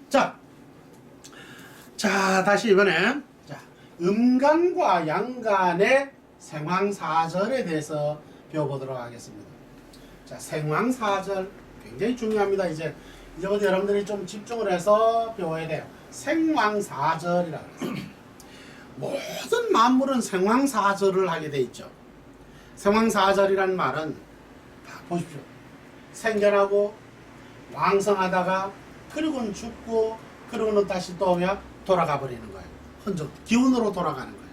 자, 다시 이번에 자, 음간과 양간의 생황사절에 대해서 배워보도록 하겠습니다. 자, 생황사절 굉장히 중요합니다. 이제부터 여러분들이 좀 집중을 해서 배워야 돼요. 생황사절이라고 해서 모든 만물은 생황사절을 하게 돼 있죠. 생황사절이란 말은 다 보십시오. 생겨나고 왕성하다가 그리고는 죽고 그러고는 다시 또 돌아가 버리는 거예요. 흔적 기운으로 돌아가는 거예요.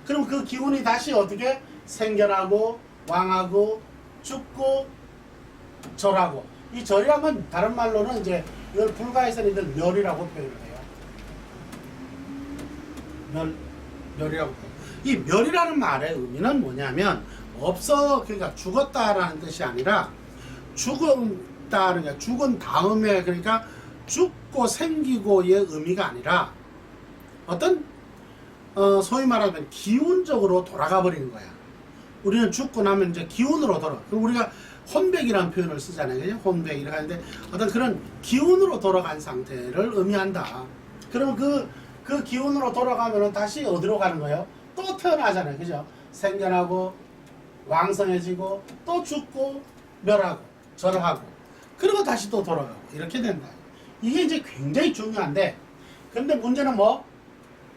그럼 그 기운이 다시 어떻게 생겨나고 왕하고 죽고 절하고, 이 절이라면 다른 말로는 이제 이걸 불가에서는 이걸 멸이라고 표현을 해요. 멸이라고 표현. 이 멸이라는 말의 의미는 뭐냐면 그러니까 죽었다라는 뜻이 아니라 죽었다, 그러니까 죽은 다음에, 그러니까 죽고 생기고의 의미가 아니라 어떤 소위 말하면 기운적으로 돌아가 버리는 거야. 우리는 죽고 나면 이제 기운으로 돌아. 그럼 우리가 혼백이라는 표현을 쓰잖아요. 그죠? 혼백이라고 하는데 어떤 그런 기운으로 돌아간 상태를 의미한다. 그럼 그 기운으로 돌아가면 다시 어디로 가는 거예요? 또 태어나잖아요. 그죠? 생겨나고 왕성해지고 또 죽고 멸하고 절하고 그리고 다시 또 돌아가고 이렇게 된다. 이게 이제 굉장히 중요한데, 근데 문제는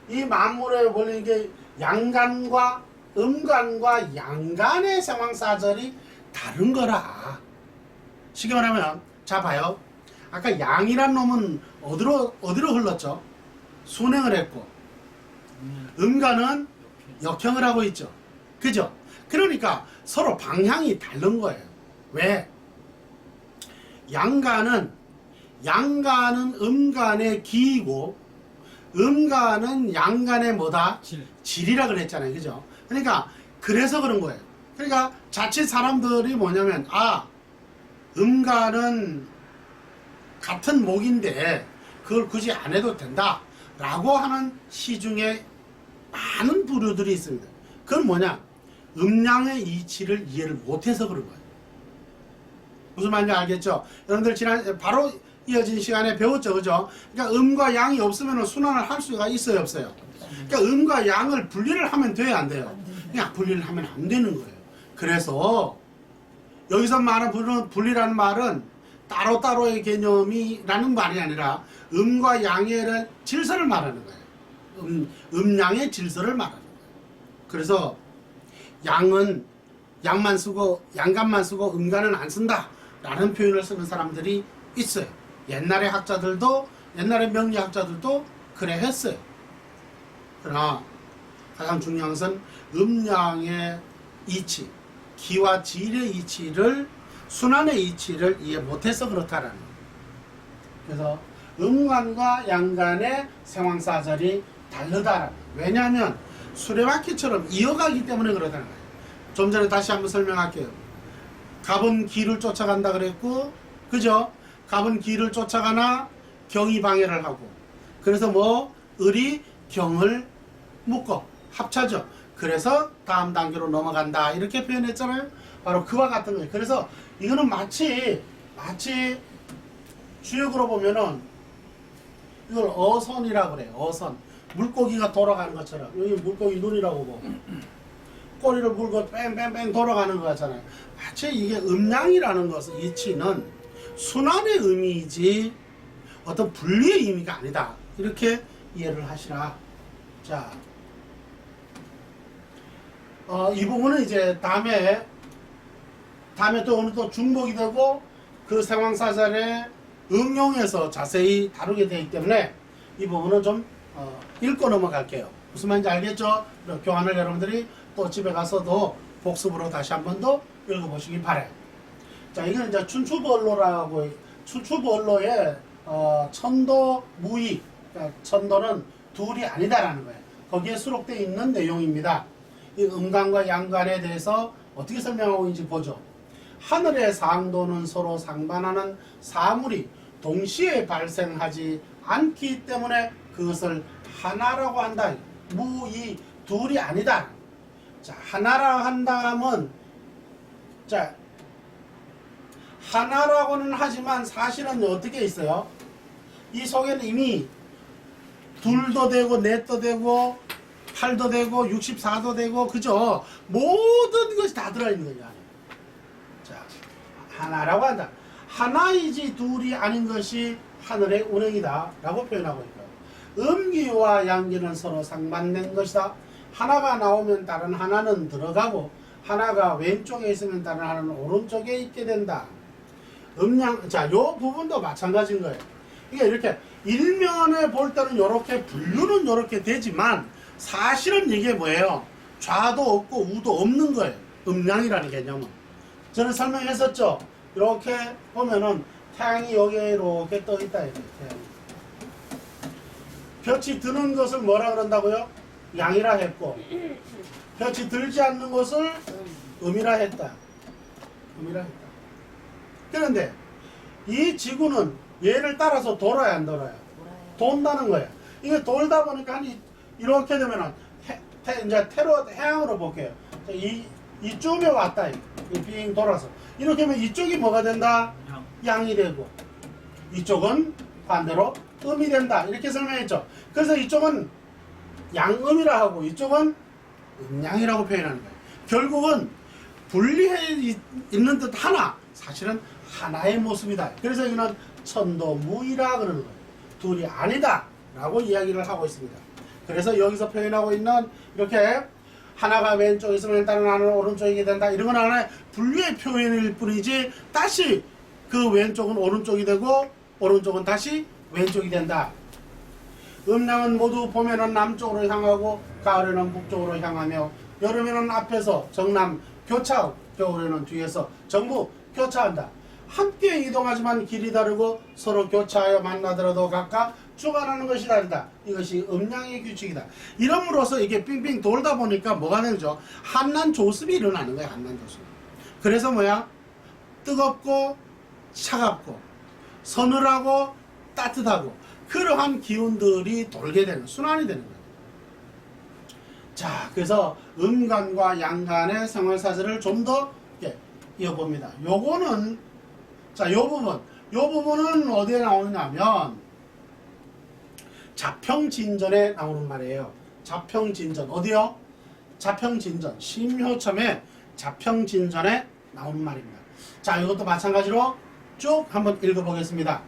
이 만물의 원래 이게 양간과 음간과 양간의 생황사절이 다른 거라. 쉽게 말하면, 자 봐요. 아까 양이란 놈은 어디로 흘렀죠? 순행을 했고, 음간은 역행을 하고 있죠. 그죠? 그러니까 서로 방향이 다른 거예요. 왜? 양간은 음간의 기이고, 음간은 양간의 뭐다? 질이라 그랬잖아요. 그죠? 그러니까 그래서 그런 거예요. 그러니까 자칫 사람들이 뭐냐면, 음간은 같은 목인데 그걸 굳이 안 해도 된다 라고 하는 시중에 많은 부류들이 있습니다. 그건 뭐냐? 음양의 이치를 이해를 못해서 그런 거예요. 무슨 말인지 알겠죠? 여러분들 바로 이어진 시간에 배웠죠, 그죠? 그러니까 음과 양이 없으면 순환을 할 수가 있어요, 없어요? 그러니까 음과 양을 분리를 하면 돼요, 안 돼요? 그냥 분리를 하면 안 되는 거예요. 그래서 여기서 말하는 분리라는 말은 따로따로의 개념이라는 말이 아니라 음과 양의 질서를 말하는 거예요. 음양의 질서를 말하는 거예요. 그래서 양만 쓰고 양간만 쓰고 음간은 안 쓴다 라는 표현을 쓰는 사람들이 있어요. 옛날의 명리학자들도 그래 했어요. 그러나 가장 중요한 것은 음양의 이치, 기와 질의 이치를, 순환의 이치를 이해 못해서 그렇다라는 거예요. 그래서 음간과 양간의 생황사절이 다르다라는 거예요. 왜냐하면 수레바퀴처럼 이어가기 때문에 그러다는 거예요. 좀 전에 다시 한번 설명할게요. 갑은 기를 쫓아간다 그랬고, 그죠? 갑은 기를 쫓아가나 경이 방해를 하고, 그래서 을이 경을 묶어 합차죠. 그래서 다음 단계로 넘어간다 이렇게 표현했잖아요. 바로 그와 같은 거예요. 그래서 이거는 마치 주역으로 보면은 이걸 어선이라고 그래요. 어선. 물고기가 돌아가는 것처럼. 여기 물고기 눈이라고 보고 꼬리를 물고 뺑뺑뺑 돌아가는 거 같잖아요. 마치 이게 음양이라는 것은, 이치는 순환의 의미이지 어떤 분리의 의미가 아니다. 이렇게 이해를 하시라. 자, 이 부분은 이제 다음에 또 오늘 또 중복이 되고 그 생황사절에 응용해서 자세히 다루게 되기 때문에 이 부분은 좀 읽고 넘어갈게요. 무슨 말인지 알겠죠? 교환을 여러분들이 또 집에 가서도 복습으로 다시 한 번 더 읽어보시기 바래요. 자, 이건 이제 춘추벌로라고, 춘추벌로의 천도 무의, 그러니까 천도는 둘이 아니다라는 거예요. 거기에 수록되어 있는 내용입니다. 이 음간과 양간에 대해서 어떻게 설명하고 있는지 보죠. 하늘의 상도는 서로 상반하는 사물이 동시에 발생하지 않기 때문에 그것을 하나라고 한다. 무의, 둘이 아니다. 자, 하나라 한다면, 자, 하나라고는 하지만 사실은 어떻게 있어요? 이 속에는 이미 둘도 되고 넷도 되고 8도 되고 64도 되고 그죠? 모든 것이 다 들어있는 거죠. 자, 하나라고 한다. 하나이지 둘이 아닌 것이 하늘의 운행이다 라고 표현하고 있고, 음기와 양기는 서로 상반된 것이다. 하나가 나오면 다른 하나는 들어가고 하나가 왼쪽에 있으면 다른 하나는 오른쪽에 있게 된다. 자, 요 부분도 마찬가지인 거예요. 이게 이렇게 일면에 볼 때는 이렇게 분류는 이렇게 되지만 사실은 이게 뭐예요? 좌도 없고 우도 없는 거예요. 음양이라는 개념은. 저는 설명했었죠. 이렇게 보면은 태양이 여기에 이렇게 떠 있다 이거예요. 태양이. 볕이 드는 것을 뭐라 그런다고요? 양이라 했고, 볕이 들지 않는 것을 음이라 했다. 음이라 했다. 그런데 이 지구는 얘를 따라서 돌아야 안 돌아요? 돈다는 거예요. 이게 돌다 보니까 이렇게 되면은 이제 해양으로 볼게요. 이쪽에 왔다. 빙 돌아서. 이렇게 하면 이쪽이 뭐가 된다? 양이 되고, 이쪽은 반대로 음이 된다. 이렇게 설명했죠. 그래서 이쪽은 양음이라 하고 이쪽은 음양이라고 표현하는 거예요. 결국은 분리해 있는 듯 하나, 사실은 하나의 모습이다. 그래서 이거는 천도무이라 그러는 거예요. 둘이 아니다 라고 이야기를 하고 있습니다. 그래서 여기서 표현하고 있는 이렇게 하나가 왼쪽에 있으면 다른 하나는 오른쪽이게 된다, 이런 건 하나의 분류의 표현일 뿐이지 다시 그 왼쪽은 오른쪽이 되고 오른쪽은 다시 왼쪽이 된다. 음양은 모두 봄에는 남쪽으로 향하고 가을에는 북쪽으로 향하며 여름에는 앞에서 정남 교차하고 겨울에는 뒤에서 정부 교차한다. 함께 이동하지만 길이 다르고 서로 교차하여 만나더라도 각각 주관하는 것이 다르다. 이것이 음양의 규칙이다. 이름으로써 이게 빙빙 돌다 보니까 뭐가 되죠? 한난 조습이 일어나는 거야. 한난 조습. 그래서 뭐야? 뜨겁고 차갑고 서늘하고 따뜻하고 그러한 기운들이 돌게 되는, 순환이 되는 거예요. 자, 그래서 음간과 양간의 생활사슬을 좀 더 이어봅니다. 요거는, 자, 요 부분은 어디에 나오느냐면 자평진전에 나오는 말이에요. 자평진전. 어디요? 자평진전. 심효첨의 자평진전에 나오는 말입니다. 자, 이것도 마찬가지로 쭉 한번 읽어보겠습니다.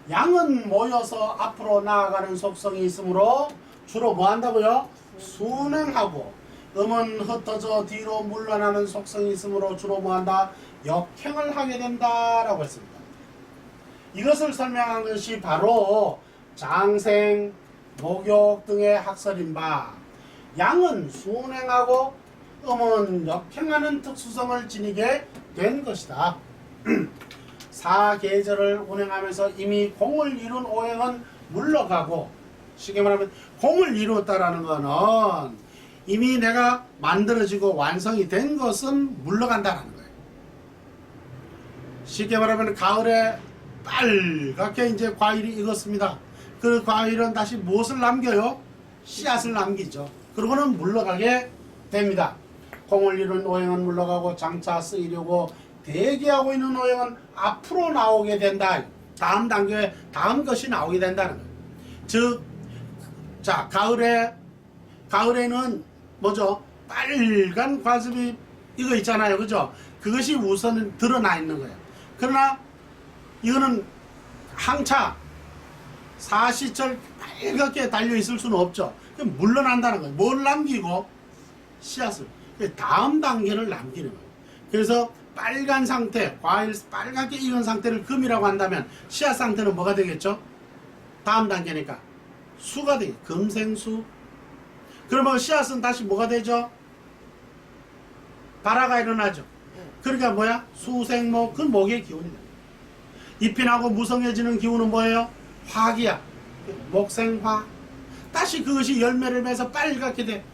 양은 모여서 앞으로 나아가는 속성이 있으므로 주로 뭐 한다고요? 순행하고, 음은 흩어져 뒤로 물러나는 속성이 있으므로 주로 뭐 한다? 역행을 하게 된다라고 했습니다. 이것을 설명한 것이 바로 장생, 목욕 등의 학설인 바, 양은 순행하고 음은 역행하는 특수성을 지니게 된 것이다. 사계절을 운행하면서 이미 공을 이룬 오행은 물러가고, 쉽게 말하면 공을 이루었다라는 것은 이미 내가 만들어지고 완성이 된 것은 물러간다라는 거예요. 쉽게 말하면 가을에 빨갛게 이제 과일이 익었습니다. 그 과일은 다시 무엇을 남겨요? 씨앗을 남기죠. 그러고는 물러가게 됩니다. 공을 이룬 오행은 물러가고 장차 쓰이려고 대기하고 있는 오행은 앞으로 나오게 된다. 다음 단계에 다음 것이 나오게 된다는 거예요. 즉, 자, 가을에는 뭐죠? 빨간 과즙이 이거 있잖아요. 그죠? 그것이 우선 드러나 있는 거예요. 그러나 이거는 항차 사시철 빨갛게 달려 있을 수는 없죠. 그럼 물러난다는 거예요. 뭘 남기고? 씨앗을. 다음 단계를 남기는 거예요. 그래서 빨간 상태, 과일 빨갛게 익은 상태를 금이라고 한다면 씨앗 상태는 뭐가 되겠죠? 다음 단계니까 수가 되겠죠. 금생수. 그러면 씨앗은 다시 뭐가 되죠? 발화가 일어나죠. 그러니까 뭐야? 수생목, 그 목의 기운이 됩니다. 잎이 나고 무성해지는 기운은 뭐예요? 화기야. 목생화. 다시 그것이 열매를 맺어서 빨갛게 돼.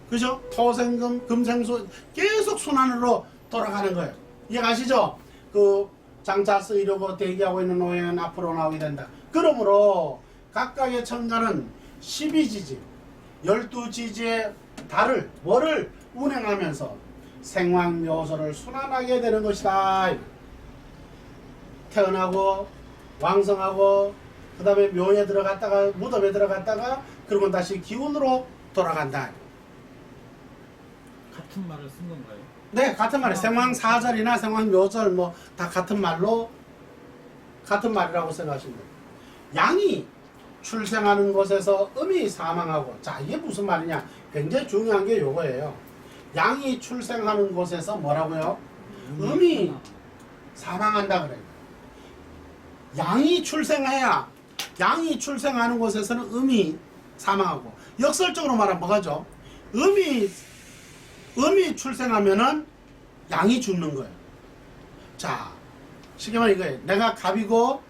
그죠? 토생금, 금생수 계속 순환으로 돌아가는 거예요. 이해가시죠? 그 장차 쓰이려고 대기하고 있는 오행은 앞으로 나오게 된다. 그러므로 각각의 천간은 12지지, 12지지의 달을, 월을 운행하면서 생황묘소를 순환하게 되는 것이다. 태어나고 왕성하고 그 다음에 묘에 들어갔다가 무덤에 들어갔다가 그러면 다시 기운으로 돌아간다. 같은 말을 쓴 건가요? 네, 같은 말이에요. 생황사절이나 생황묘절 뭐 다 같은 말로 같은 말이라고 생각하시면 돼요. 양이 출생하는 곳에서 음이 사망하고, 자 이게 무슨 말이냐, 굉장히 중요한 게 요거예요. 양이 출생하는 곳에서 뭐라고요? 음이 사망한다 그래요. 양이 출생해야, 양이 출생하는 곳에서는 음이 사망하고, 역설적으로 말하면 뭐가죠? 음이 출생하면은 양이 죽는 거예요. 자, 쉽게 말해 이거예요. 내가 갑이고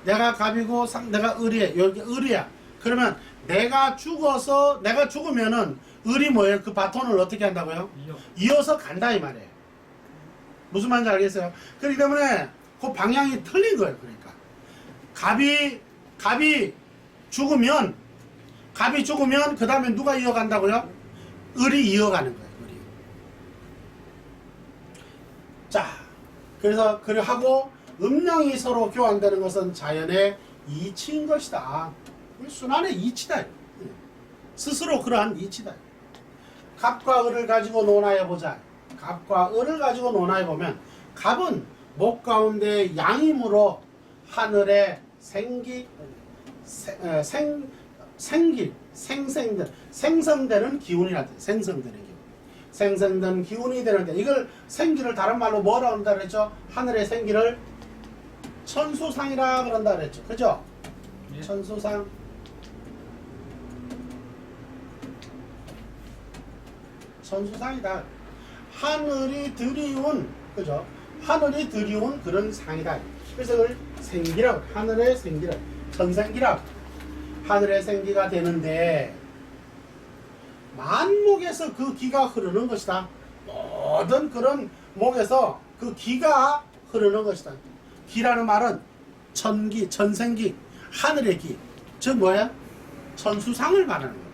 내가 을이에요. 여기 을이야. 그러면 내가 죽으면은 을이 뭐예요? 그 바톤을 어떻게 한다고요? 이어서 간다 이 말이에요. 무슨 말인지 알겠어요? 그렇기 때문에 그 방향이 틀린 거예요. 그러니까 갑이 죽으면 그 다음에 누가 이어간다고요? 을이 이어가는 거예요. 을이. 자, 그래서 그래 하고 음령이 서로 교환되는 것은 자연의 이치인 것이다. 순환의 이치다. 스스로 그러한 이치다. 갑과 을을 가지고 논하여 보자. 갑과 을을 가지고 논하여 보면, 갑은 목 가운데 양이므로 하늘에 생성되는 기운이라 돼. 생성되는 기운. 생성된 기운이 되는데, 이걸 생기를 다른 말로 뭐라 한다 그랬죠? 하늘의 생기를 천수상이라 그런다 그랬죠. 그죠? 예. 천수상. 천수상이다. 하늘이 드리운, 그죠? 하늘이 드리운 그런 상이다. 그래서 그걸 생기라고, 하늘의 생기라, 천생기라고. 하늘의 생기가 되는데, 만목에서 그 기가 흐르는 것이다. 모든 그런 목에서 그 기가 흐르는 것이다. 기라는 말은 천기, 천생기, 하늘의 기. 즉 뭐야? 천수상을 말하는 거야.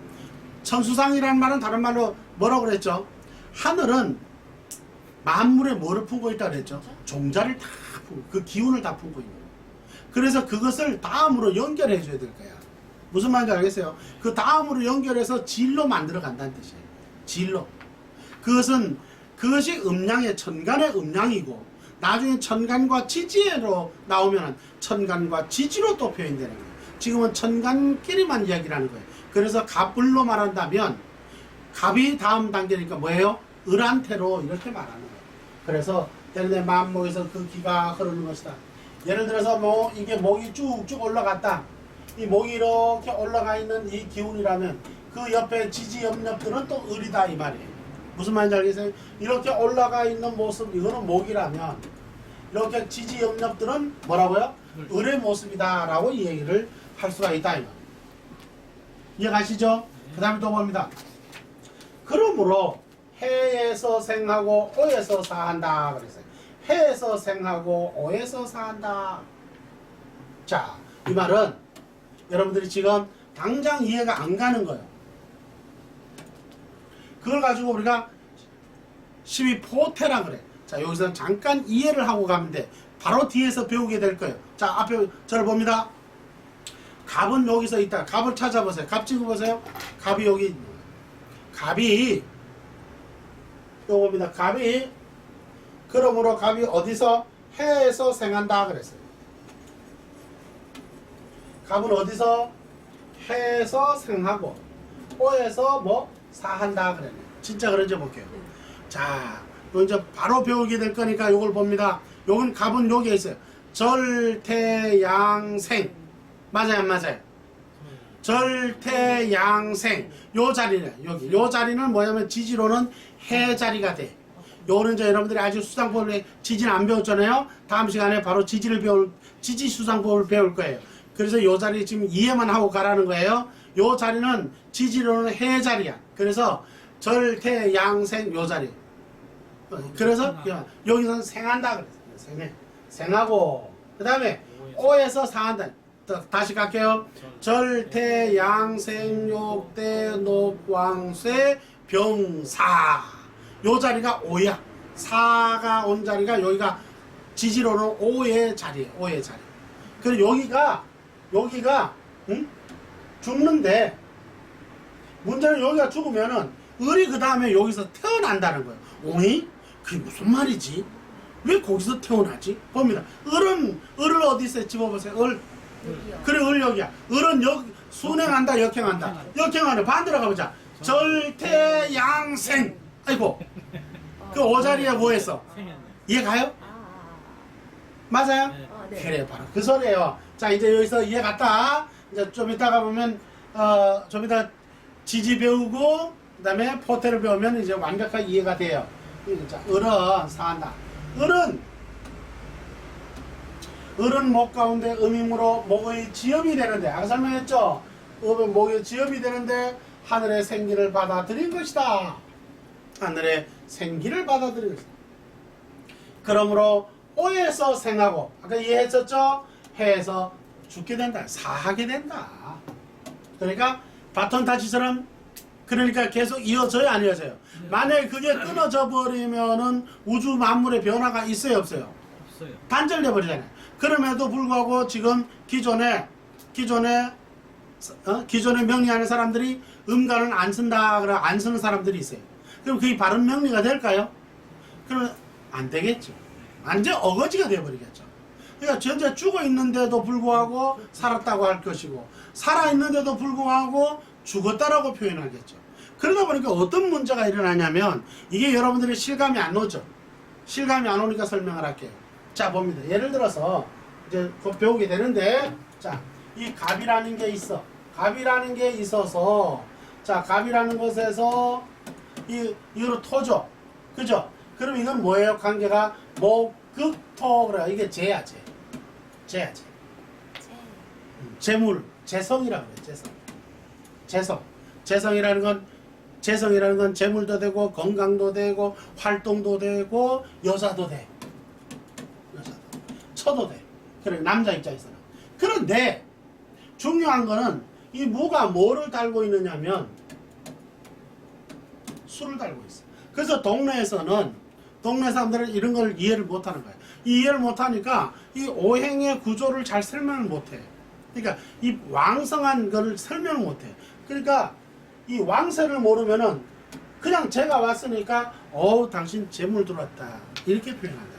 천수상이라는 말은 다른 말로 뭐라고 그랬죠? 하늘은 만물에 뭐를 품고 있다 그랬죠? 종자를 다 품고, 그 기운을 다 품고 있는 거야. 그래서 그것을 다음으로 연결해 줘야 될 거야. 무슨 말인지 알겠어요? 그 다음으로 연결해서 진로 만들어 간다는 뜻이에요. 진로. 그것이 음양의, 천간의 음양이고, 나중에 천간과 지지로 나오면 천간과 지지로 또 표현되는 거예요. 지금은 천간끼리만 이야기를 하는 거예요. 그래서 갑을로 말한다면, 갑이 다음 단계니까 뭐예요? 을한테로 이렇게 말하는 거예요. 그래서 내 마음목에서 그 기가 흐르는 것이다. 예를 들어서 뭐 이게 목이 쭉쭉 올라갔다. 이 목이 이렇게 올라가 있는 이 기운이라면 그 옆에 지지 옆옆들은 또 을이다 이 말이에요. 무슨 말인지 알겠어요? 이렇게 올라가 있는 모습, 이거는 목이라면 이렇게 지지 옆옆들은 뭐라고요? 을의 모습이다 라고 이 얘기를 할 수가 있다 이 말이에요. 이해가시죠? 그 다음에 또 봅니다. 그러므로 해에서 생하고 오에서 사한다 그랬어요. 해에서 생하고 오에서 사한다. 자, 이 말은 여러분들이 지금 당장 이해가 안 가는 거예요. 그걸 가지고 우리가 12포태라 그래. 자, 여기서 잠깐 이해를 하고 가면 돼. 바로 뒤에서 배우게 될 거예요. 자, 앞에 저를 봅니다. 갑은 여기서 있다. 갑을 찾아보세요. 갑 찍어보세요. 갑이 여기 있는 거예요. 갑이 요겁니다. 갑이, 그러므로 갑이 어디서? 해에서 생한다 그랬어요. 갑은 어디서? 해에서 생하고 오에서 뭐? 사한다 그랬네. 진짜 그런지 볼게요. 자, 요 이제 바로 배우게 될 거니까 요걸 봅니다. 요건 갑은 여기에 있어요. 절태양생. 맞아요, 안 맞아요? 절태양생. 요 자리는, 여기. 요 자리는 뭐냐면 지지로는 해 자리가 돼. 요거는 이제 여러분들이 아직 수상법을 지지는 안 배웠잖아요. 다음 시간에 바로 지지 수상법을 배울 거예요. 그래서 요 자리 지금 이해만 하고 가라는 거예요. 요 자리는 지지로는 해 자리야. 그래서 절태양생 요 자리. 그래서 여기서는 생한다 그랬어요. 생하고 그 다음에 오에서 사한다. 다시 갈게요. 절태양생 욕대 녹왕쇠 병사. 요 자리가 오야. 4가 온 자리가 여기가 지지로는 5의 자리예요. 5의 자리. 그리고 여기가 죽는데 문제는 여기가 죽으면은 을이 그 다음에 여기서 태어난다는 거예요. 오이? 그게 무슨 말이지? 왜 거기서 태어나지? 봅니다. 을을 어디서 집어보세요. 을. 그래, 을 여기야. 을은 순행한다, 역행한다. 역행하네. 반대로 가보자. 절태양생. 아이고. 그 오자리에 뭐 했어? 이해 가요? 맞아요? 네. 그래, 바로 그 소리예요. 자, 이제 여기서 이해 갔다. 이제 좀 이따가 보면, 좀 이따 지지 배우고, 그 다음에 포테를 배우면 이제 완벽하게 이해가 돼요. 자, 을은 사한다. 을은 목 가운데 음임으로 목의 지엽이 되는데, 아까 설명했죠? 음은 목의 지엽이 되는데, 하늘의 생기를 받아들인 것이다. 하늘의 생기를 받아들인 것이다. 그러므로, 오에서 생하고, 아까 이해했었죠? 해에서 죽게 된다. 사하게 된다. 그러니까, 바톤 타치처럼, 그러니까 계속 이어져요, 안 이어져요? 만약에 그게 끊어져 버리면은 우주 만물의 변화가 있어요, 없어요? 없어요. 단절돼 버리잖아요. 그럼에도 불구하고 지금 기존에 명리하는 사람들이 음간을 안 쓴다, 그래 안 쓰는 사람들이 있어요. 그럼 그게 바른 명리가 될까요? 그러면 안 되겠죠. 완전 어거지가 되어버리겠죠. 그러니까 전체 죽어 있는데도 불구하고 살았다고 할 것이고, 살아 있는데도 불구하고 죽었다라고 표현하겠죠. 그러다 보니까 어떤 문제가 일어나냐면, 이게 여러분들이 실감이 안 오죠. 실감이 안 오니까 설명을 할게요. 자, 봅니다. 예를 들어서 이제 곧 배우게 되는데, 자, 이 갑이라는 게 있어. 갑이라는 게 있어서, 자, 갑이라는 것에서 이거로 토죠. 그죠? 그럼 이건 뭐예요? 관계가 목극토. 그래. 이게 재야, 재. 재야, 재. 재물, 재성이라 그래. 재성. 재성이라는 건 재물도 되고, 건강도 되고, 활동도 되고, 여자도 돼. 처도 돼. 그래, 남자 입장에서는. 그런데, 중요한 거는, 이 무가 뭐를 달고 있느냐면, 술을 달고 있어. 그래서 동네 사람들은 이런 걸 이해를 못 하는 거예요. 이해를 못 하니까, 이 오행의 구조를 잘 설명을 못 해. 그러니까, 이 왕성한 거를 설명을 못 해. 그러니까, 이 왕세를 모르면은 그냥 제가 왔으니까 당신 재물 들어왔다 이렇게 표현한다.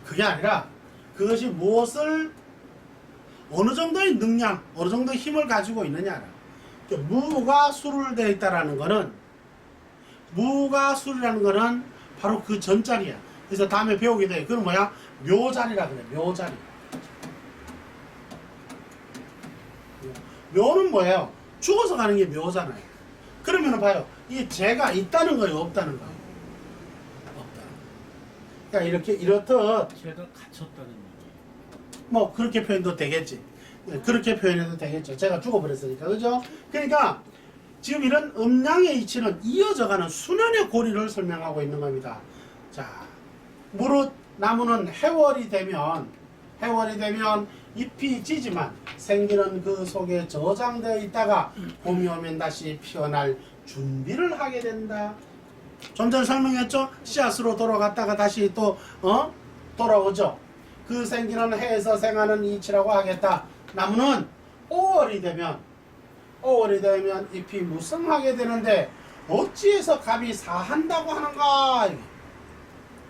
그게 아니라 그것이 무엇을 어느 정도의 능량, 어느 정도의 힘을 가지고 있느냐. 무가 술을 되어 있다라는 거는, 무가 술이라는 거는 바로 그 전자리야. 그래서 다음에 배우게 돼요. 그건 뭐야? 묘자리라 그래. 묘자리. 묘는 뭐예요? 죽어서 가는 게 묘잖아요. 그러면 봐요. 이 죄가 있다는 거예요, 없다는 거예요? 없다. 그러니까 이렇듯 죄가 갇혔다는 얘기예요. 뭐 그렇게 표현도 되겠지. 그렇게 표현해도 되겠죠. 제가 죽어버렸으니까, 그죠? 그러니까 지금 이런 음양의 이치는 이어져가는 수년의 고리를 설명하고 있는 겁니다. 자, 무릇 나무는 해월이 되면 잎이 지지만 생기는 그 속에 저장되어 있다가 봄이 오면 다시 피어날 준비를 하게 된다. 좀 전에 설명했죠? 씨앗으로 돌아갔다가 다시 또 돌아오죠. 그 생기는 해에서 생하는 이치라고 하겠다. 나무는 5월이 되면 잎이 무성하게 되는데 어찌해서 갑이 사한다고 하는가?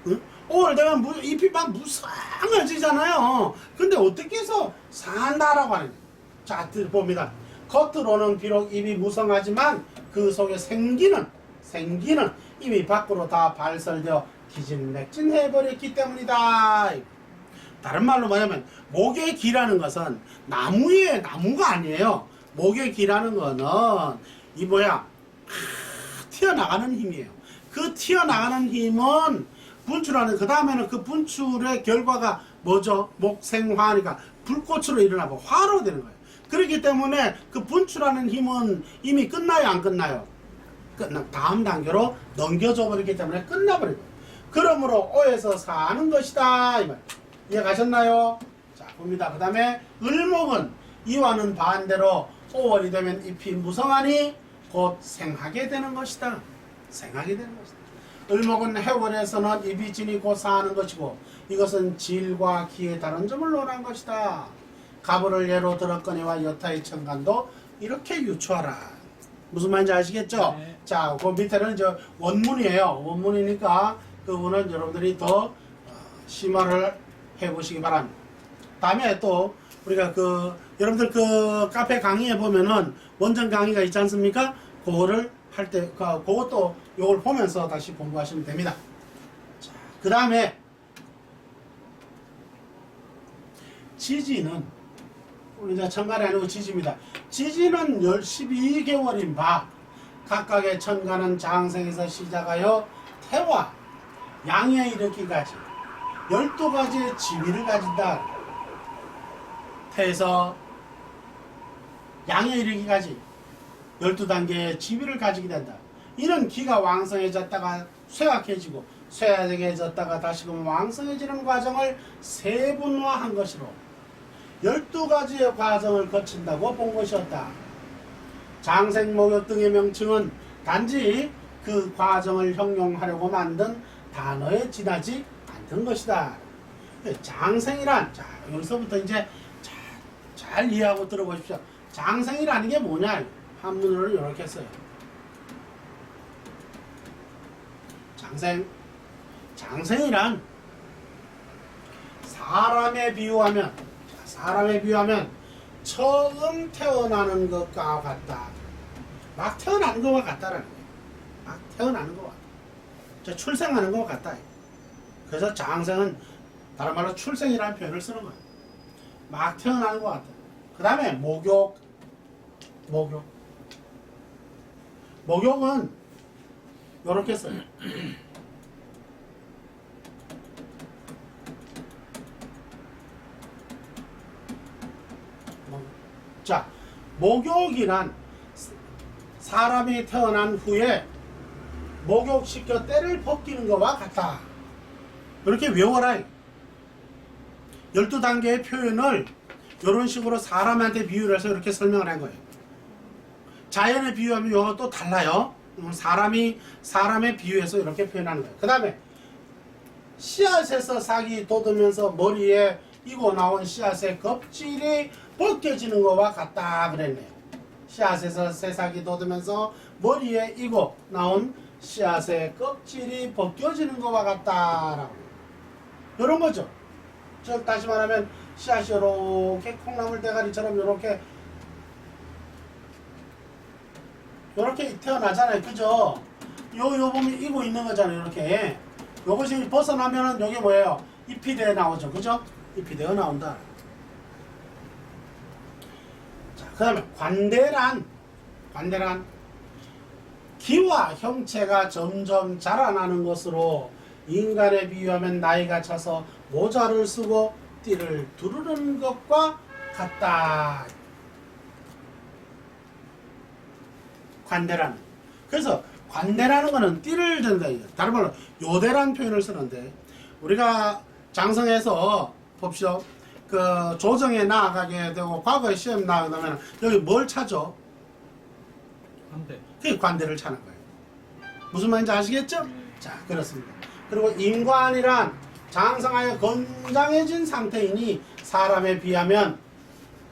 응? 5월 되면 잎이 막 무성해지잖아요. 근데 어떻게 해서 사한다라고 하는 거예요. 자, 봅니다. 겉으로는 비록 잎이 무성하지만 그 속에 생기는 이미 밖으로 다 발설되어 기진맥진해버렸기 때문이다. 다른 말로 뭐냐면 목의 기라는 것은 나무가 아니에요. 목의 기라는 거는 이 튀어나가는 힘이에요. 그 튀어나가는 힘은 분출하는, 그 다음에는 그 분출의 결과가 뭐죠? 목생화니까 불꽃으로 일어나고 화로 되는 거예요. 그렇기 때문에 그 분출하는 힘은 이미 끝나요, 안 끝나요? 다음 단계로 넘겨져 버리기 때문에 끝나버리고, 그러므로 오에서 사는 것이다 이 말. 이해 가셨나요? 자, 봅니다. 그 다음에 을목은 이와는 반대로 5월이 되면 잎이 무성하니 곧 생하게 되는 것이다. 생하게 되는 것이다. 을목은 해월에서는 이비진이 곧 사하는 것이고 이것은 질과 기의 다른 점을 논한 것이다. 가부를 예로 들었거니와 여타의 천간도 이렇게 유추하라. 무슨 말인지 아시겠죠? 네. 자, 그 밑에는 저 원문이에요. 원문이니까 그 부분은 여러분들이 더 심화를 해보시기 바랍니다. 다음에 또 우리가 여러분들 카페 강의에 보면은 원전 강의가 있지 않습니까? 그거를 할 때 그것도 요걸 보면서 다시 공부하시면 됩니다. 자, 그 다음에 지지는 우리 이제 천간이 아니고 지지입니다. 지지는 12개월인 바 각각의 천간은 장생에서 시작하여 태와 양에 이르기까지 12가지의 지위를 가진다. 태에서 양에 이르기까지 12단계의 지위를 가지게 된다. 이는 기가 왕성해졌다가 쇠약해지고 쇠약해졌다가 다시금 왕성해지는 과정을 세분화한 것으로 12가지의 과정을 거친다고 본 것이었다. 장생목욕 등의 명칭은 단지 그 과정을 형용하려고 만든 단어에 지나지 않던 것이다. 장생이란, 자, 여기서부터 이제 잘 이해하고 들어보십시오. 장생이라는 게 뭐냐? 한문으로 이렇게 써요. 장생이란 사람에 비유하면 처음 태어나는 것과 같다. 막 태어나는 것과 같다라는 거예요. 막 태어나는 것과 같다. 출생하는 것과 같다. 그래서 장생은 다른 말로 출생이라는 표현을 쓰는 거예요. 막 태어나는 것 같다. 그 다음에 목욕은 이렇게 써요. 자, 목욕이란 사람이 태어난 후에 목욕시켜 때를 벗기는 것과 같다. 이렇게 외워라. 12단계의 표현을 이런 식으로 사람한테 비유를 해서 이렇게 설명을 한 거예요. 자연에 비유하면 이거 또 달라요. 사람에 비유해서 이렇게 표현하는 거예요. 그 다음에 씨앗에서 싹이 돋으면서 머리에 이고 나온 씨앗의 껍질이 벗겨지는 것과 같다 그랬네요. 씨앗에서 새싹이 돋으면서 머리에 이고 나온 씨앗의 껍질이 벗겨지는 것과 같다라고. 이런 거죠. 즉 다시 말하면 씨앗이 이렇게 콩나물 대가리처럼 이렇게 태어나잖아요. 그죠? 요 보면 이고 있는 거잖아요. 이렇게. 요것이 벗어나면은 여기 뭐예요? 잎이 되어 나오죠. 그죠? 잎이 되어 나온다. 자, 그 다음에 관대란 기와 형체가 점점 자라나는 것으로 인간에 비유하면 나이가 차서 모자를 쓰고 띠를 두르는 것과 같다. 관대란. 그래서 관대라는 것은 띠를 든다. 다른 말로 요대란 표현을 쓰는데 우리가 장성에서 봅시다. 조정에 나아가게 되고 과거에 시험 나가게 되면 여기 뭘 찾죠? 관대. 그게 관대를 찾는 거예요. 무슨 말인지 아시겠죠? 자, 그렇습니다. 그리고 인관이란 장성하여 건장해진 상태이니 사람에 비하면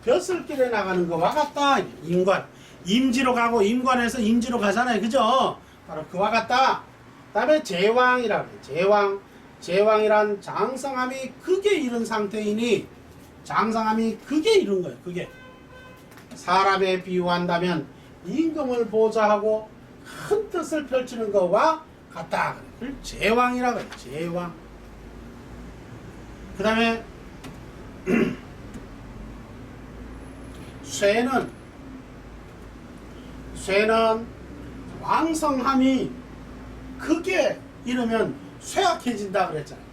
벼슬길에 나가는 것과 같다. 인관. 임지로 가고 임관에서 임지로 가잖아요. 그죠? 바로 그와 같다. 그 다음에 제왕이라고 해요. 제왕이란 장성함이 극에 이른 상태이니 장성함이 극에 이른 거예요. 그게 사람에 비유한다면 임금을 보좌하고 큰 뜻을 펼치는 것과 같다. 그걸 제왕이라고 해요. 제왕. 그 다음에 쇠는 왕성함이 극에 이르면 쇠약해진다 그랬잖아요.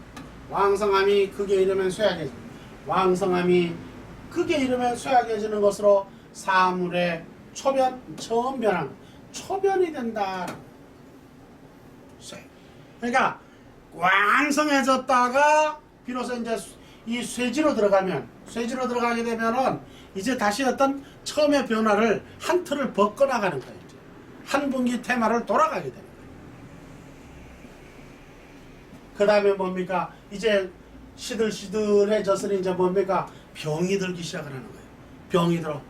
왕성함이 극에 이르면 쇠약해진다. 왕성함이 극에 이르면 쇠약해지는 것으로 사물의 처음 변한 초변이 된다. 쇠. 그러니까 왕성해졌다가 비로소 이제 이 쇠지로 들어가게 되면은 이제 다시 어떤 처음의 변화를 한 틀을 벗고 나가는 거예요. 이제. 한 분기 테마를 돌아가게 되는 거예요. 그 다음에 뭡니까? 이제 시들시들해졌으니 이제 뭡니까? 병이 들기 시작을 하는 거예요. 병이 들어.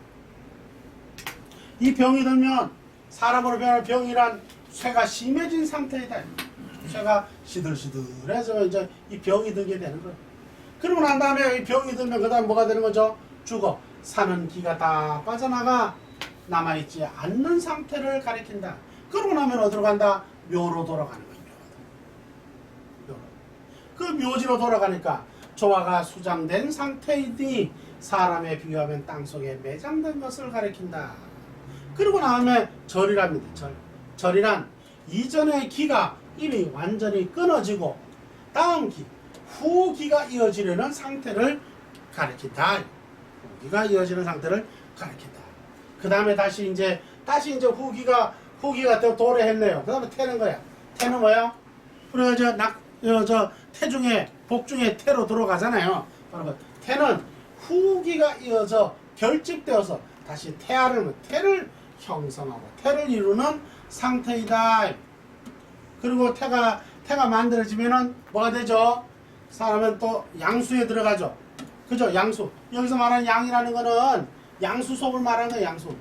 이 병이 들면 사람으로 변할 병이란 쇠가 심해진 상태이다. 쇠가 시들시들해서 이제 이 병이 들게 되는 거예요. 그러고 난 다음에 이 병이 들면 그 다음 뭐가 되는 거죠? 죽어. 사는 기가 다 빠져나가 남아있지 않는 상태를 가리킨다. 그러고 나면 어디로 간다? 묘로 돌아가는 거예요. 묘로. 그 묘지로 돌아가니까 조화가 수장된 상태이니 사람에 비유하면 땅속에 매장된 것을 가리킨다. 그러고 나면 절이랍니다. 절이란 이전의 기가 이미 완전히 끊어지고 다음 기, 후기가 이어지려는 상태를 가리킨다. 후기가 이어지는 상태를 가리킨다. 그 다음에 다시 이제 후기가 또 도래했네요. 그 다음에 태는 거야. 태는 뭐야? 그래서 저 태중에 복중에 태로 들어가잖아요. 바로 태는 후기가 이어져 결집되어서 다시 태를 형성하고 태를 이루는 상태이다. 그리고 태가 만들어지면은 뭐가 되죠? 사람은 또 양수에 들어가죠. 그죠? 양수. 여기서 말하는 양이라는 거는 양수속을 말하는 거예요. 양수.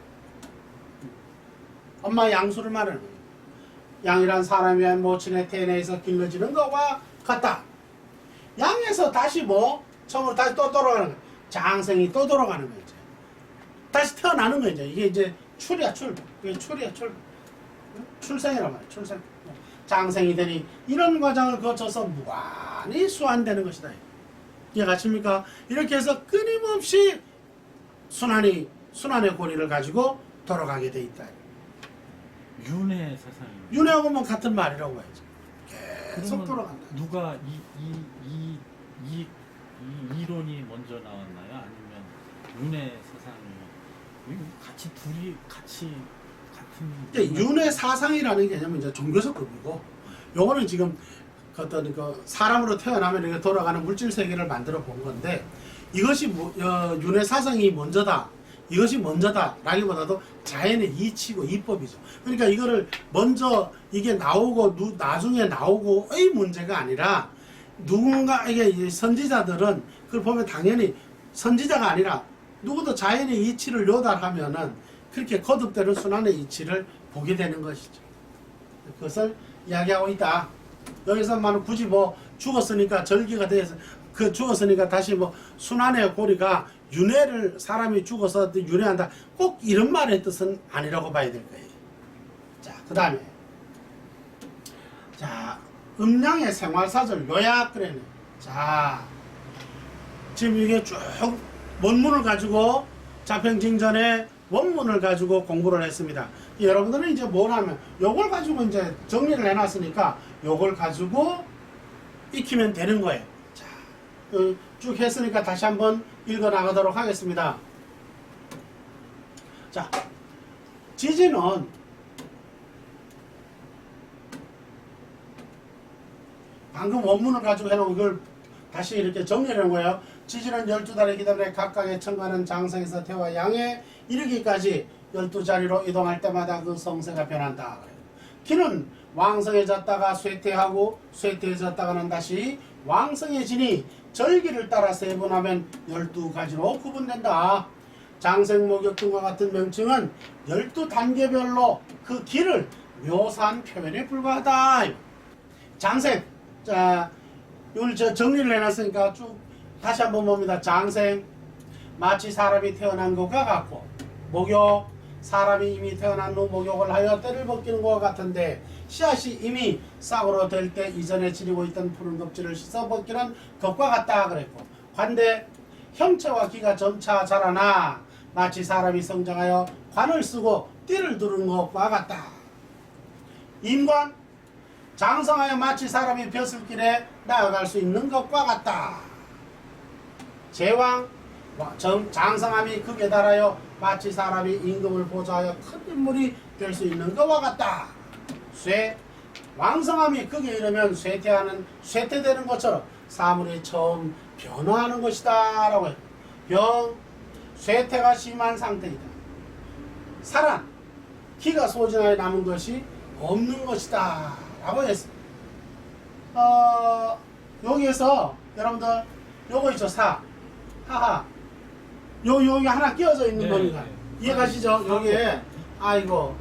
엄마 양수를 말하는 거예요. 양이란 사람이 한 모친의 태내에서 길러지는 것과 같다. 양에서 다시 처음으로 다시 또 돌아가는 거예요. 장생이 또 돌아가는 거예요. 다시 태어나는 거예요. 이게 이제 출이야. 이게 출이야. 출생이란 말이에요. 출생. 장생이 되니 이런 과정을 거쳐서 무한히 수환되는 것이다. 이해가십니까? 이렇게 해서 끊임없이 순환의 고리를 가지고 돌아가게 돼 있다. 윤회 사상이. 윤회하고 뭐 같은 말이라고 해야죠. 계속 그러면 돌아간다. 누가 이 이론이 먼저 나왔나요? 아니면 윤회 사상이 같이 둘이 같은 윤회 사상이라는 개념은 이제 종교적 의미고, 요거는 지금 어떤 사람으로 태어나면 이렇게 돌아가는 물질 세계를 만들어 본 건데, 이것이 윤회 사상이 먼저다. 이것이 먼저다라기보다도 자연의 이치고 이법이죠. 그러니까 이거를 먼저 이게 나오고 나중에 나오고의 문제가 아니라, 누군가에게 선지자들은 그걸 보면 당연히 선지자가 아니라 누구도 자연의 이치를 요달하면은 그렇게 거듭되는 순환의 이치를 보게 되는 것이죠. 그것을 이야기하고 있다. 여기서만 굳이 죽었으니까 절기가 돼서 죽었으니까 다시 순환의 고리가 윤회를 사람이 죽어서 윤회한다. 꼭 이런 말의 뜻은 아니라고 봐야 될 거예요. 자, 그 다음에 음양의 생활사절 요약 그래네. 자, 지금 이게 쭉 원문을 가지고 자평징전의 원문을 가지고 공부를 했습니다. 여러분들은 이제 뭘 하면 요걸 가지고 이제 정리를 해놨으니까 요걸 가지고 익히면 되는 거예요. 자, 쭉 했으니까 다시 한번 읽어 나가도록 하겠습니다. 자, 지지는 방금 원문을 가지고 해놓은 걸 다시 이렇게 정리를 한 거예요. 지지는 12달의 기다림에 각각의 천간은 장성에서 태와 양에 이르기까지 12자리로 이동할 때마다 그 성세가 변한다. 기는 왕성해졌다가 쇠퇴하고 쇠퇴해졌다가는 다시 왕성해지니 절기를 따라 세분하면 12가지로 구분된다. 장생목욕 등과 같은 명칭은 12단계별로 그 기를 묘사한 표현에 불과하다. 장생. 자, 이걸 정리를 해놨으니까 쭉 다시 한번 봅니다. 장생. 마치 사람이 태어난 것과 같고, 목욕. 사람이 이미 태어난 후 목욕을 하여 때를 벗기는 것과 같은데, 씨앗이 이미 싹으로 될 때 이전에 지니고 있던 푸른 껍질을 씻어 벗기는 것과 같다 그랬고, 관대. 형체와 기가 점차 자라나 마치 사람이 성장하여 관을 쓰고 띠를 두르는 것과 같다. 임관. 장성하여 마치 사람이 벼슬길에 나아갈 수 있는 것과 같다. 제왕. 장성함이 극에 달하여 마치 사람이 임금을 보좌하여 큰 인물이 될 수 있는 것과 같다. 쇠. 왕성함이 극에 이르면 쇠퇴되는 것처럼 사물이 처음 변화하는 것이다 라고 해요. 병. 쇠퇴가 심한 상태이다. 살안. 기가 소진하여 남은 것이 없는 것이다 라고 했습니다. 여기에서 여러분들 요거 있죠, 사. 하하. 여기 하나 끼워져 있는 네, 겁니다. 네. 이해가시죠? 사고. 여기에, 아이고,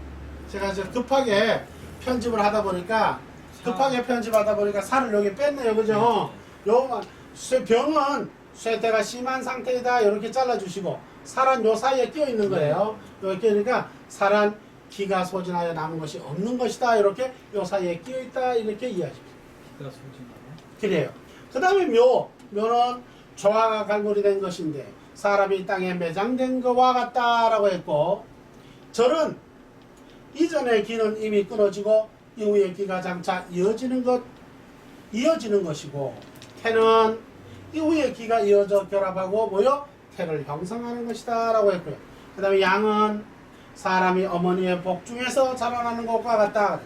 제가 이제 급하게 편집을 하다 보니까, 살을 여기 뺐네요. 그죠? 요거만, 병은 쇠퇴가 심한 상태이다. 이렇게 잘라주시고, 살은 요 사이에 끼어 있는 거예요. 여기 끼니까, 살은 기가 소진하여 남은 것이 없는 것이다. 이렇게 요 사이에 끼어 있다. 이렇게 이해하십시오. 기가 소진하고. 그래요. 그 다음에 묘는 조화가 갈고리 된 것인데 사람이 땅에 매장된 것과 같다라고 했고, 절은 이전의 기는 이미 끊어지고 이후의 기가 장차 이어지는 것이고, 태는 이후의 기가 이어져 결합하고 모여 태를 형성하는 것이다 라고 했고요. 그 다음에 양은 사람이 어머니의 복 중에서 자라나는 것과 같다.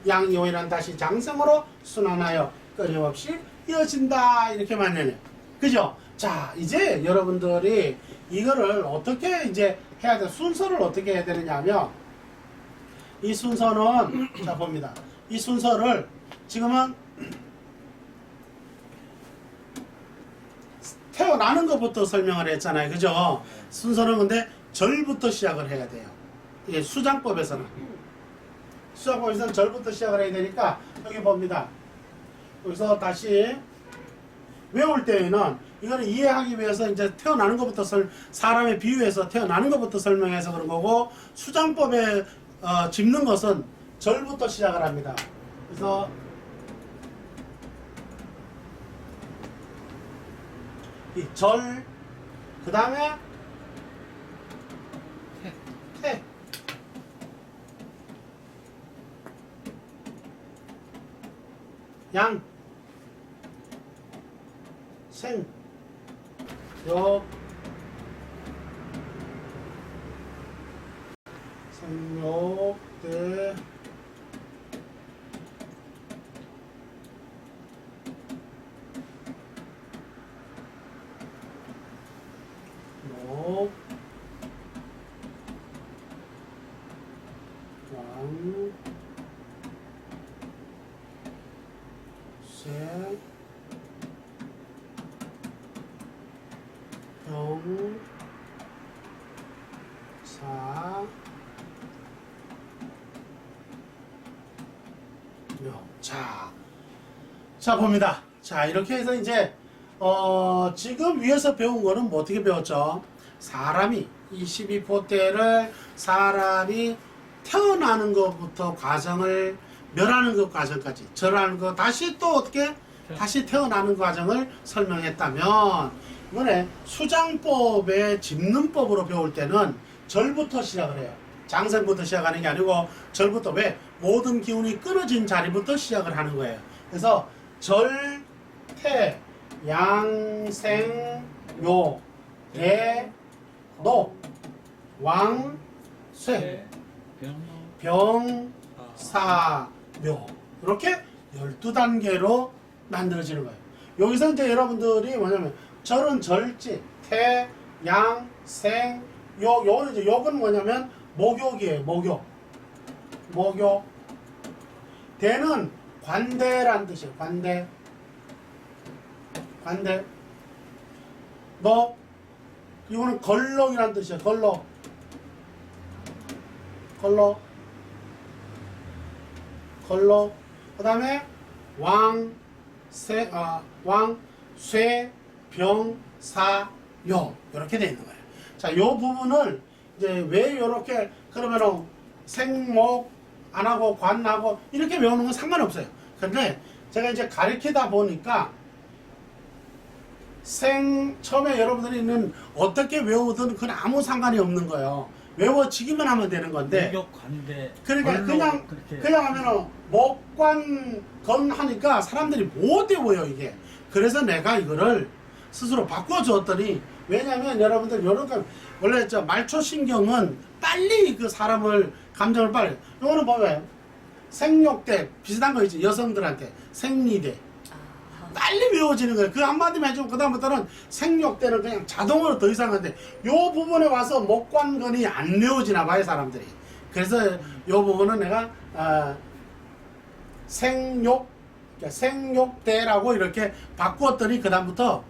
양 이후에는 다시 장성으로 순환하여 끊임없이 이어진다. 이렇게 말해요. 그죠? 자, 이제 여러분들이 이거를 어떻게 이제 해야 돼? 순서를 어떻게 해야 되느냐 하면, 이 순서는, 자, 봅니다. 이 순서를 지금은 태어나는 것부터 설명을 했잖아요. 그죠? 순서는 근데 절부터 시작을 해야 돼요. 이게 수장법에서는. 수장법에서는 절부터 시작을 해야 되니까, 여기 봅니다. 여기서 다시 외울 때에는 이거는 이해하기 위해서 이제 태어나는 것부터 사람의 비유해서 태어나는 것부터 설명해서 그런 거고, 수장법에 짚는 것은 절부터 시작을 합니다. 그래서 이 절, 그 다음에 태. 양, 생, 역, 생역, 대, 목, 왕, 쇠, 병, 사, 명. 자, 봅니다. 자, 이렇게 해서 이제 지금 위에서 배운 거는 뭐 어떻게 배웠죠? 사람이 이 12포대를 사람이 태어나는 것부터 과정을 멸하는 것 과정까지, 절하는 것, 다시 또 어떻게 다시 태어나는 과정을 설명했다면, 이번에 수장법의 짚는법으로 배울 때는 절부터 시작을 해요. 장생부터 시작하는 게 아니고 절부터, 왜? 모든 기운이 끊어진 자리부터 시작을 하는 거예요. 그래서 절, 태, 양, 생, 묘, 대, 노, 왕, 쇠, 병, 사, 묘. 이렇게 12단계로 만들어지는 거예요. 여기서 이제 여러분들이 뭐냐면, 절은 절지, 태, 양, 생, 요, 요는 이제 욕은 뭐냐면 목욕이에요. 목욕. 대는 관대란 뜻이에요. 관대. 너, 이거는 걸럭이란 뜻이에요. 걸럭. 그 다음에 왕, 쇠, 병, 사, 요. 이렇게 되어 있는 거예요. 자, 요 부분을 이제 왜 요렇게, 그러면은 생목 안 하고 관하고 이렇게 외우는 건 상관없어요. 근데 제가 이제 가르치다 보니까 처음에 여러분들이 있는 어떻게 외우든 그건 아무 상관이 없는 거예요. 외워지기만 하면 되는 건데. 관대. 그러니까 그냥 하면은 목관 건 하니까 사람들이 못 외워요, 이게. 그래서 내가 이거를 스스로 바꿔주었더니, 왜냐면 여러분들 요런 원래 말초신경은 빨리 그 사람을 감정을 빨리. 요거는 보면 생육대 비슷한 거 있지, 여성들한테 생리대 빨리 외워지는 거예요. 그 한마디만 해주면 그다음부터는 생육대는 그냥 자동으로 더 이상 하는데, 요 부분에 와서 목관건이 안 외워지나 봐요, 사람들이. 그래서 요 부분은 내가 생육 그러니까 생욕대라고 이렇게 바꾸었더니 그다음부터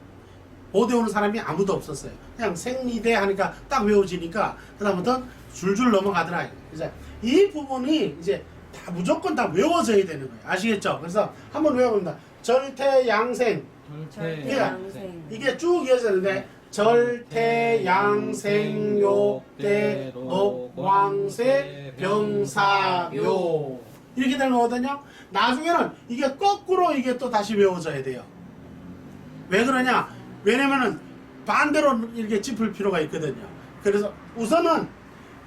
못 외우는 사람이 아무도 없었어요. 그냥 생리대 하니까 딱 외워지니까 그다음부터 줄줄 넘어가더라. 이제 이 부분이 이제 다 무조건 다 외워져야 되는 거예요. 아시겠죠? 그래서 한번 외워봅니다. 절태양생. 절대양생. 이게 쭉 이어지는데 절태양생 욕대 녹왕세 병사묘 이렇게 되는 거거든요. 나중에는 이게 거꾸로 이게 또 다시 외워져야 돼요. 왜 그러냐? 왜냐면은 반대로 이렇게 짚을 필요가 있거든요. 그래서 우선은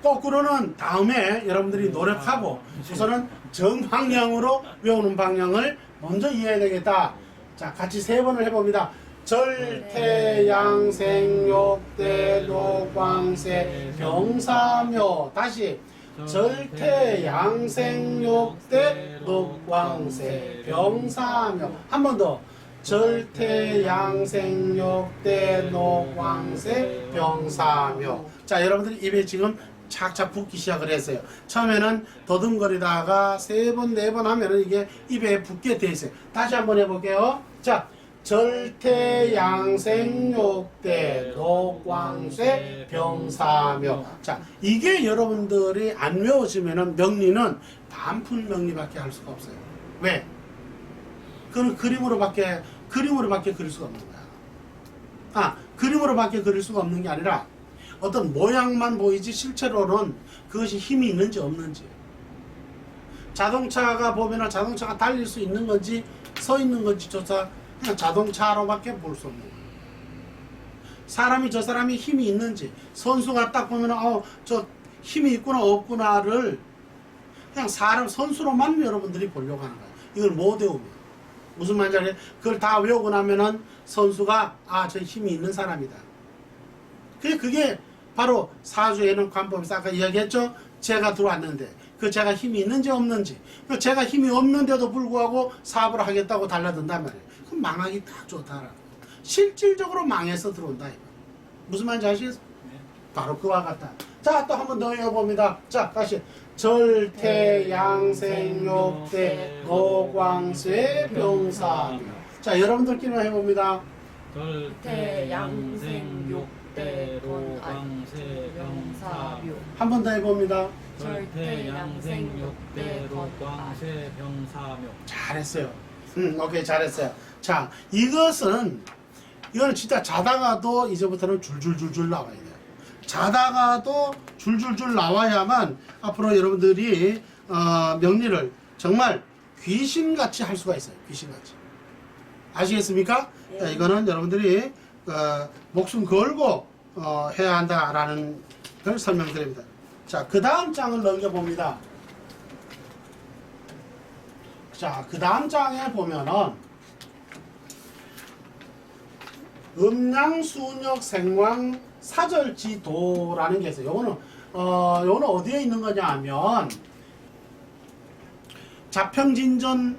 거꾸로는 다음에 여러분들이 노력하고 우선은 정방향으로 외우는 방향을 먼저 이해해야 되겠다. 자, 같이 세 번을 해봅니다. 절태양생욕대 녹왕세 병사묘. 다시 절태양생욕대 녹왕세 병사묘. 한 번 더. 절태양생욕대 녹왕세 병사묘. 자, 여러분들이 입에 지금 착착 붙기 시작을 했어요. 처음에는 더듬거리다가 세 번, 네 번 하면은 이게 입에 붙게 돼 있어요. 다시 한번 해볼게요. 자, 절태양생욕대 녹왕세 병사묘. 자, 이게 여러분들이 안 외워지면은 명리는 반푼 명리밖에 할 수가 없어요. 왜? 그건 그림으로밖에 그릴 수가 없는 거야. 아, 그림으로밖에 그릴 수가 없는 게 아니라 어떤 모양만 보이지 실제로는 그것이 힘이 있는지 없는지. 자동차가 보면은 자동차가 달릴 수 있는 건지 서 있는 건지조차 그냥 자동차로밖에 볼 수 없는 거예요. 저 사람이 힘이 있는지 선수가 딱 보면은 저 힘이 있구나 없구나를 그냥 선수로만 여러분들이 보려고 하는 거예요. 이걸 못 외우면. 무슨 말인지 알아요? 그걸 다 외우고 나면은 선수가 저 힘이 있는 사람이다. 그게 바로 사주에는 관법에서 아까 이야기했죠? 제가 들어왔는데 그 제가 힘이 있는지 없는지 그 제가 힘이 없는데도 불구하고 사업을 하겠다고 달라든단 말이에요. 그럼 망하기 딱 좋다라는 거예요. 실질적으로 망해서 들어온다 이거. 무슨 말인지 아시겠어요? 바로 그와 같다. 자, 또 한 번 더 외워봅니다. 자, 다시 절태양생욕대 녹왕세 병사묘. 자, 여러분들끼리만 해봅니다. 절태양생욕대 녹왕세 병사묘. 한 번 더 해봅니다. 절태양생욕대 녹왕세 병사묘. 잘했어요. 오케이, 잘했어요. 자, 이거는 진짜 자다가도 이제부터는 줄줄줄줄 나와야 돼요. 자다가도 줄줄줄 나와야만 앞으로 여러분들이 명리를 정말 귀신같이 할 수가 있어요. 귀신같이. 아시겠습니까? 네. 자, 이거는 여러분들이 목숨 걸고 해야 한다라는 걸 설명드립니다. 자, 그 다음 장을 넘겨봅니다. 자, 그 다음 장에 보면은 음양순역 생왕 사절지도라는 게 있어요. 요거는 어디에 있는 거냐 하면 자평진전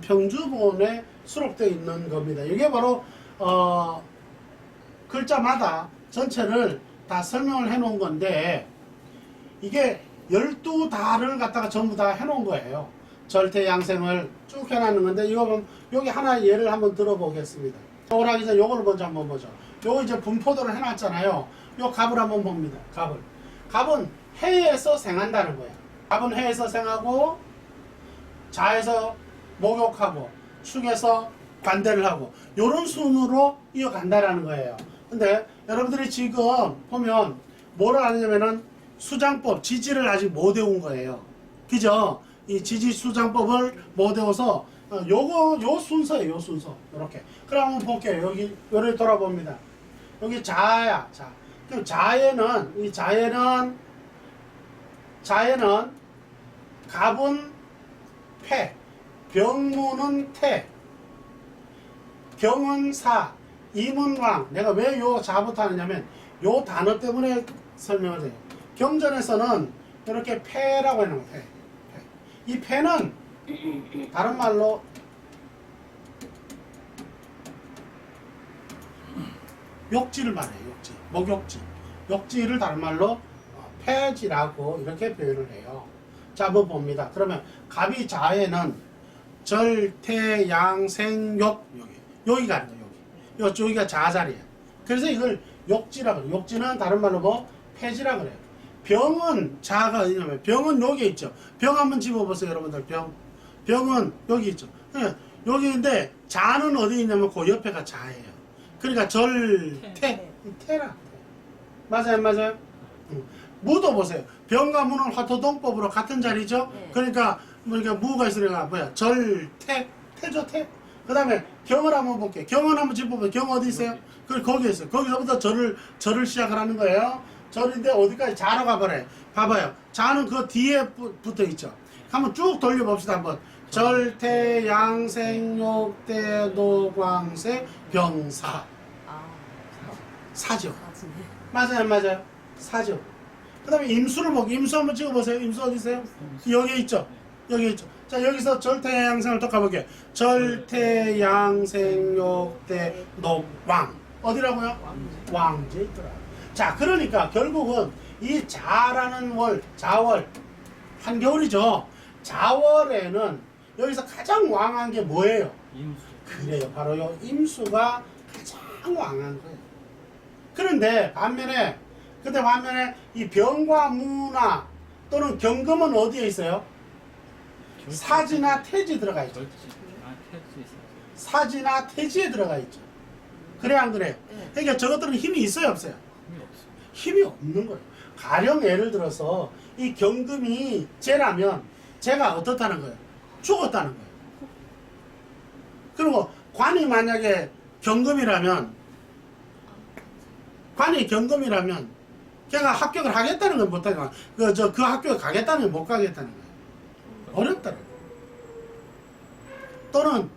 평주본에 수록되어 있는 겁니다. 이게 바로 글자마다 전체를 다 설명을 해 놓은 건데 이게 12달을 갖다가 전부 다 해 놓은 거예요. 절태양생을 쭉 해놨는 건데 이거 보면 여기 하나의 예를 한번 들어보겠습니다. 요걸 하기 전에 요거를 먼저 한번 보죠. 요거 이제 분포도를 해놨잖아요. 요 갑을 한번 봅니다. 갑은 해에서 생한다는 거야. 갑은 해에서 생하고 자에서 목욕하고 축에서 관대를 하고 요런 순으로 이어간다라는 거예요. 근데 여러분들이 지금 보면 뭐를 하느냐면은 수장법, 지지를 아직 못 외운 거예요. 그죠? 이 지지수장법을 못 외워서 요 순서예요. 요 순서. 이렇게. 그럼 한번 볼게요. 여기 요를 돌아봅니다. 여기 자야. 자. 그럼 자에는 갑은 패, 병무는 태, 경은 사, 임은 왕. 내가 왜 요 자부터 하느냐면 요 단어 때문에 설명을 해요. 경전에서는 이렇게 패라고 해놓은 거예요. 이 패는 다른 말로 욕지를 말해요. 목욕지. 욕지를 다른 말로 폐지라고 이렇게 표현을 해요. 자, 한번 봅니다. 그러면 갑이 자에는 절태양생욕 여기가 아니죠. 여기가 자자리예요. 그래서 이걸 욕지라 그래요. 욕지는 다른 말로 뭐 폐지라 그래요. 병은 자가 어디냐면 병은 여기 있죠. 병 한번 집어보세요, 여러분들. 병은 여기 있죠. 네, 여기인데 자는 어디 있냐면 그 옆에가 자예요. 그러니까 태라. 맞아요, 맞아요. 무도 보세요. 병과 무는 화토동법으로 같은 자리죠. 네. 그러니까 무가 있으니까 뭐야? 태죠, 태. 그 다음에 경을 한번 볼게요. 경을 한번 짚어보세요. 경 어디 있어요? 거기 있어요. 거기서부터 절을 시작을 하는 거예요. 절인데 어디까지 자로 가버려요. 봐봐요. 자는 그 뒤에 붙어 있죠. 한번 쭉 돌려봅시다. 한번. 절태, 양생, 욕대, 노광세, 병사. 아, 사죠. 사지네. 맞아요, 맞아요. 사죠. 그 다음에 임수를 보고, 임수 한번 찍어보세요. 임수 어디 있어요? 여기 있죠. 여기 있죠. 자, 여기서 절태, 양생을 또 가볼게요. 절태, 양생, 욕대, 노광. 어디라고요? 왕제 있더라. 자, 그러니까 결국은 이 자라는 월, 자월, 한겨울이죠. 자월에는 여기서 가장 왕한 게 뭐예요? 임수. 그래요. 바로 요 임수가 가장 왕한 거예요. 그런데 반면에 이 병과 무나 또는 경금은 어디에 있어요? 사지나 태지 들어가 있죠. 절지. 태지 있어요. 사지나 태지에 들어가 있죠. 그래 안 그래요? 네. 그러니까 저것들은 힘이 있어요, 없어요? 힘이 없어요. 힘이 없는 거예요. 가령 예를 들어서 이 경금이 쟤라면 쟤가 어떻다는 거예요? 죽었다는 거예요. 그리고 관이 만약에 경금이라면 걔가 합격을 하겠다는 건 못하지만 그 학교에 가겠다는 건 못 가겠다는 거예요. 어렵다는 거예요. 또는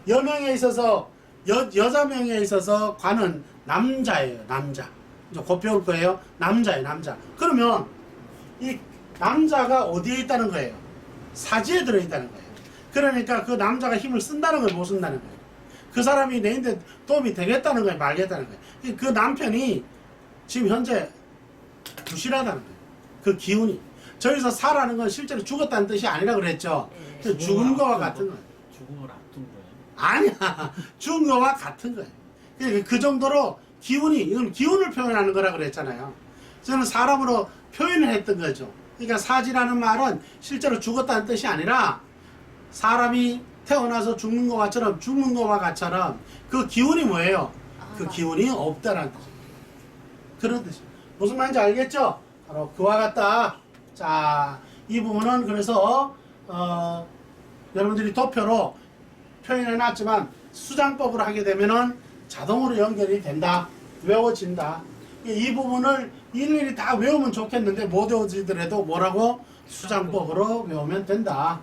여명에 있어서 여자명에 있어서 관은 남자예요. 남자. 이제 곧 배울 거예요. 남자예요. 남자. 그러면 이 남자가 어디에 있다는 거예요? 사지에 들어있다는 거예요. 그러니까 그 남자가 힘을 쓴다는 거예요? 못 쓴다는 거예요? 그 사람이 내인데 도움이 되겠다는 거예요? 말겠다는 거예요? 그 남편이 지금 현재 부실하다는 거예요. 그 기운이. 저기서 사라는 건 실제로 죽었다는 뜻이 아니라 그랬죠. 네. 그 죽은 거와 같은 거예요. 죽음을 앞둔 거예요. 아니야. 죽은 거와 같은 거예요. 그러니까 그 정도로 이건 기운을 표현하는 거라 그랬잖아요. 저는 사람으로 표현을 했던 거죠. 그러니까 사지라는 말은 실제로 죽었다는 뜻이 아니라 사람이 태어나서 죽는 것과 같처럼 그 기운이 뭐예요? 그 기운이 없다라는 뜻이에요. 그런 뜻이에요. 무슨 말인지 알겠죠? 바로 그와 같다. 자, 이 부분은 그래서 여러분들이 도표로 표현해 놨지만 수장법으로 하게 되면은 자동으로 연결이 된다. 외워진다. 이 부분을 일일이 다 외우면 좋겠는데 못 외워지더라도 뭐라고? 수장법으로 외우면 된다.